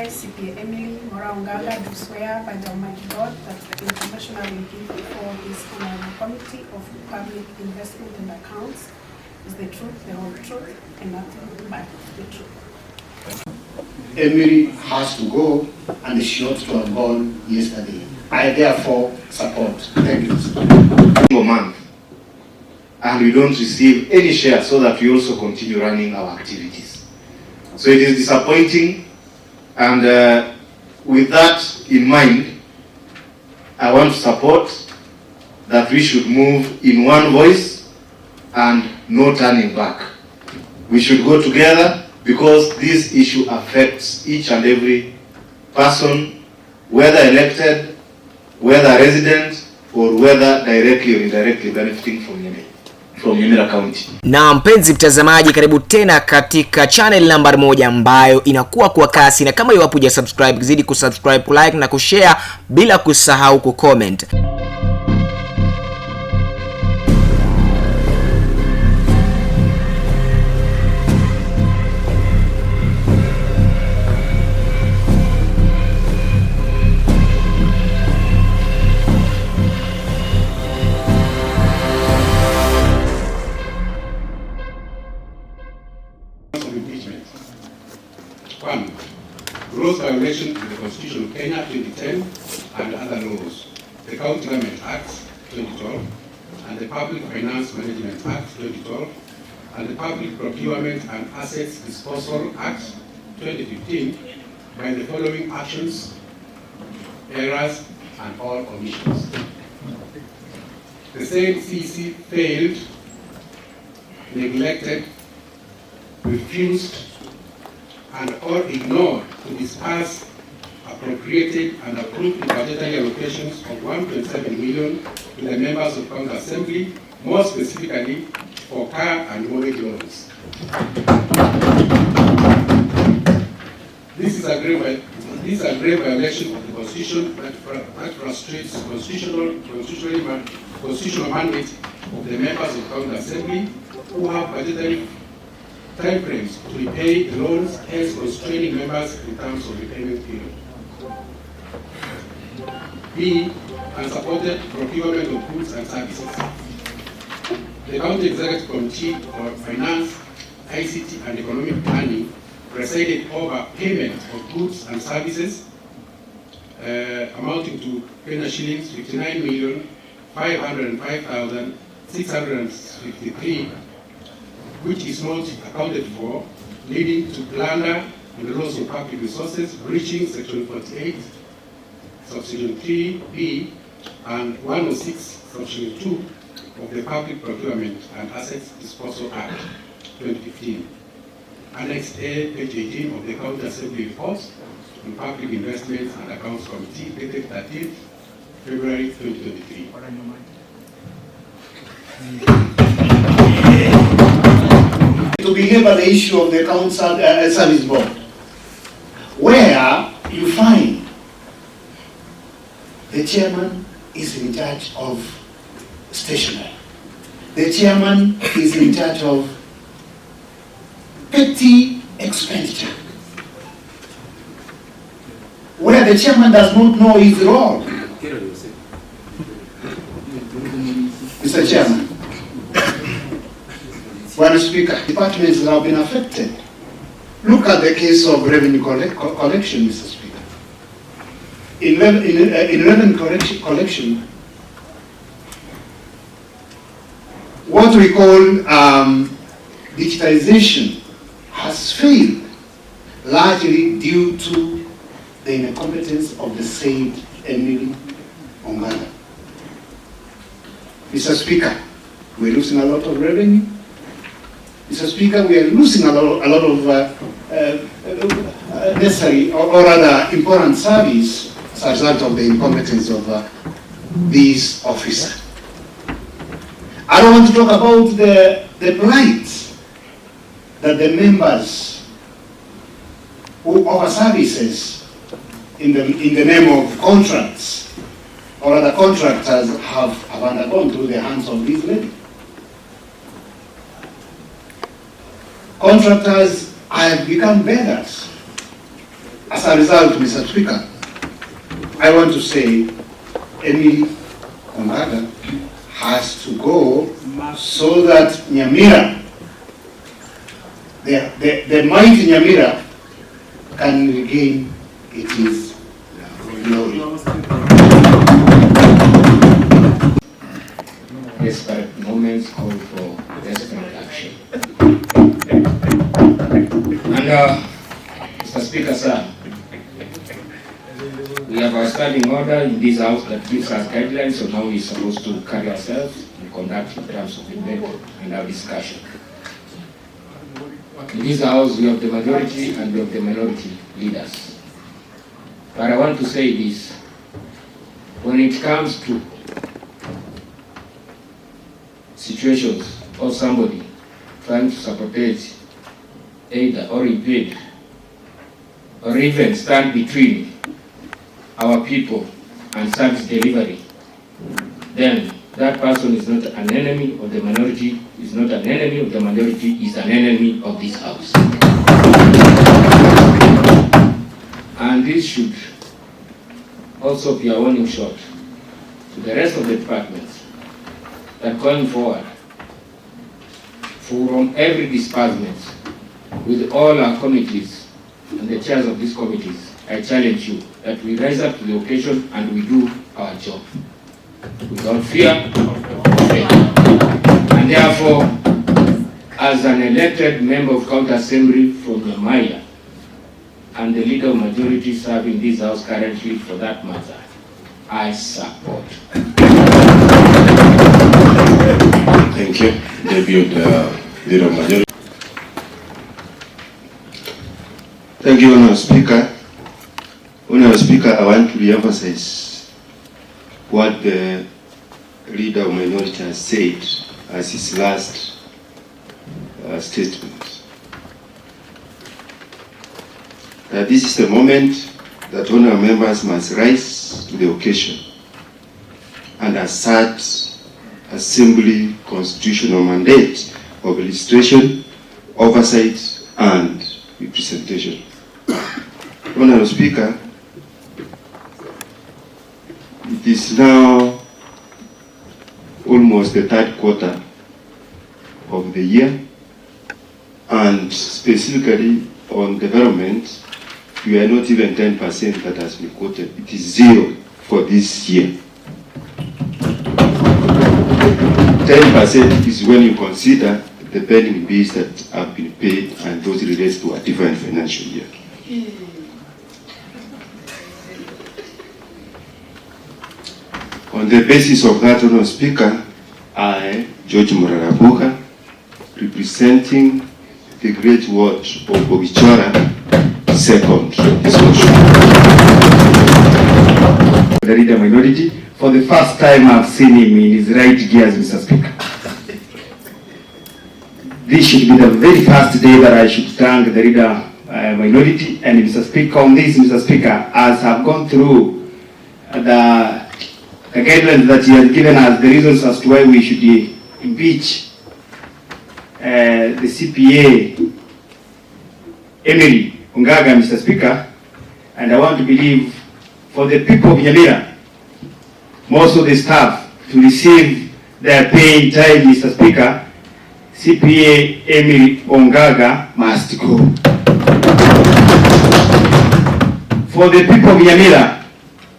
I, CPA Emily Onganga, do swear by the Almighty God that the information I will give before this Honorable Committee of Public Investment and Accounts is the truth, the whole truth, and nothing but the truth. Emily has to go, and she ought to have gone yesterday. I therefore support. Thank you. Month, and we don't receive any share, so that we also continue running our activities. So it is disappointing, and with that in mind, I want to support that we should move in one voice and no turning back. We should go together, because this issue affects each and every person, whether elected, whether resident, or whether directly or indirectly benefiting from Nyamira County. Na mpenzi mtazamaji, karibu tena katika channel nambari 1 ambayo inakuwa kwa kasi, na kama iwapo hujasubscribe, zidi kusubscribe, like na kushare bila kusahau kucomment. Impeachment. 1. Gross violation of the Constitution of Kenya 2010 and other laws, the County Government Act 2012, and the Public Finance Management Act 2012, and the Public Procurement and Assets Disposal Act 2015 by the following actions, errors, and all omissions. The said CC failed, neglected, refused, and or ignored to disperse appropriated and approved budgetary allocations of 1.7 million to the members of County Assembly, more specifically for car and mortgage loans. This is a grave violation of the Constitution that frustrates constitutional mandate of the members of County Assembly, who have budgetary time frames to repay the loans, hence constraining members in terms of repayment period. B. Unsupported procurement of goods and services. The County Executive Committee for Finance, ICT and Economic Planning presided over payment of goods and services amounting to Kenya shillings 59,505,653, which is not accounted for, leading to plunder and loss of public resources, breaching Section 48, Subsection 3B, and 106, Subsection 2 of the Public Procurement and Assets Disposal Act 2015. Annex A, page 18 of the County Assembly Report on Public Investments and Accounts Committee, dated 13th February 2023. To belabor the issue of the Council Service Board, where you find the chairman is in charge of stationery, the chairman is in charge of petty expenditure, where the chairman does not know his role. Mr. Chairman, Madam Speaker, departments have been affected. Look at the case of revenue collection, Mr. Speaker. In revenue collection, what we call digitization has failed, largely due to the incompetence of the said Emily Onganga. Mr. Speaker, we're losing a lot of revenue. Mr. Speaker, we are losing a lot of necessary or rather important service as a result of the incompetence of this officer. I don't want to talk about the plight that the members who offer services in the name of contracts or other contractors have undergone through the hands of this lady. Contractors have become beggars. As a result, Mr. Speaker, I want to say Emily Onganga has to go so that Nyamira, the mighty Nyamira, can regain its glory. Desperate moments call for desperate action. And Mr. Speaker, sir, we have a standing order in this house that gives us guidelines on how we are supposed to carry ourselves and conduct in terms of debate and our discussion. In this house, we have the majority and we have the minority leaders. But I want to say this: when it comes to situations of somebody trying to sabotage, aid or impede, or even stand between our people and service delivery, then that person is not an enemy of the minority, is not an enemy of the majority, is an enemy of this house. And this should also be a warning shot to the rest of the departments that going forward, from every disbursement, with all our committees and the chairs of these committees, I challenge you that we rise up to the occasion and we do our job without fear or faith. And therefore, as an elected member of County Assembly from Nyamira and the leader of majority serving this house currently for that matter, I support. Thank you. Deputy Leader of Majority. Thank you, Honourable Speaker. Honourable Speaker, I want to re-emphasize what the Leader of Minority has said as his last statement. This is the moment that honourable members must rise to the occasion and assert Assembly constitutional mandate of legislation, oversight and representation. Honourable Speaker, it is now almost the third quarter of the year, and specifically on development, we are not even 10% that has been quoted. It is zero for this year. 10% is when you consider the pending bills that have been paid and those related to a different financial year. On the basis of that, Honourable Speaker, I, George Murarabuka, representing the great ward of Bogichora, second this motion. The leader minority, for the first time I've seen him in his right gears, Mr. Speaker. This should be the very first day that I should thank the leader minority and Mr. Speaker on this, Mr. Speaker, as I've gone through the guidelines that he has given us, the reasons as to why we should impeach the CPA Emily Onganga, Mr. Speaker, and I want to believe for the people of Nyamira, most of the staff, to receive their pay in time, Mr. Speaker, CPA Emily Onganga must go. For the people of Nyamira,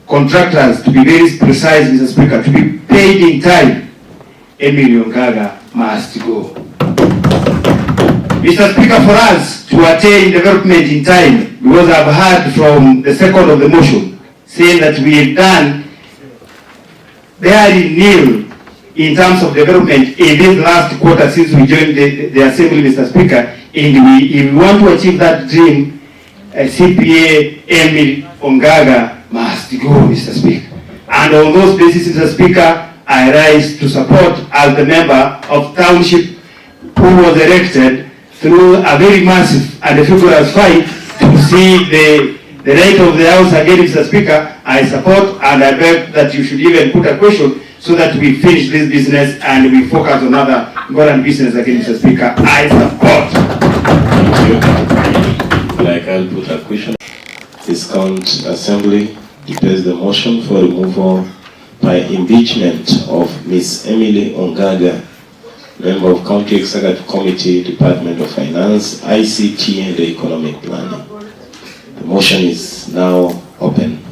contractors, to be very precise, Mr. Speaker, to be paid in time, Emily Onganga must go. Mr. Speaker, for us to attain development in time, because I've heard from the second of the motion saying that we have done very nil in terms of development in this last quarter since we joined the Assembly, Mr. Speaker, and if we want to achieve that dream, CPA Emily Onganga must go, Mr. Speaker. And on those basis, Mr. Speaker, I rise to support as the member of township who was elected through a very massive and vigorous fight to see the right of the House again, Mr. Speaker. I support and I beg that you should even put a question so that we finish this business and we focus on other important business again, Mr. Speaker. I support. Like I'll put a question. Discount Assembly debates the motion for removal by impeachment of Ms. Emily Onganga, Member of County Executive Committee, Department of Finance, ICT and Economic Planning. The motion is now open.